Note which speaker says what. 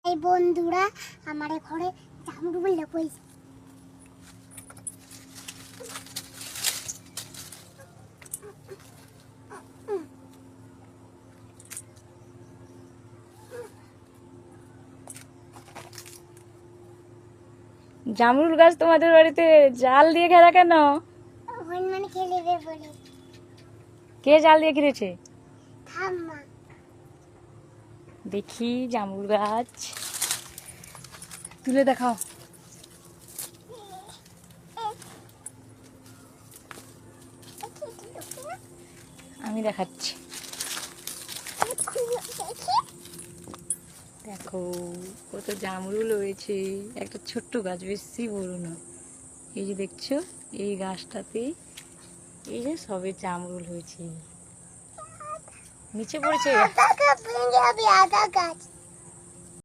Speaker 1: এই বন্ধুরা আমার ঘরে জামরুল লাগাইছে।
Speaker 2: জামরুল গাছ তোমাদের বাড়িতে জাল দিয়ে ঘেরা কেন?
Speaker 1: হনুমান খেলবে বলে।
Speaker 2: কে জাল দিয়ে ঘিরেছে?
Speaker 1: ঠাম্মা।
Speaker 2: দেখি জামরুল গাছ তুলে দেখাও। আমি দেখাচ্ছি, দেখো কত জামরুল হয়েছে। একটা ছোট্ট গাছ, বেশি বড় না। এই যে দেখছো, এই গাছটাতে এই যে সবে জামরুল হয়েছে, নিচে পড়েছে।
Speaker 1: আধা গাছ।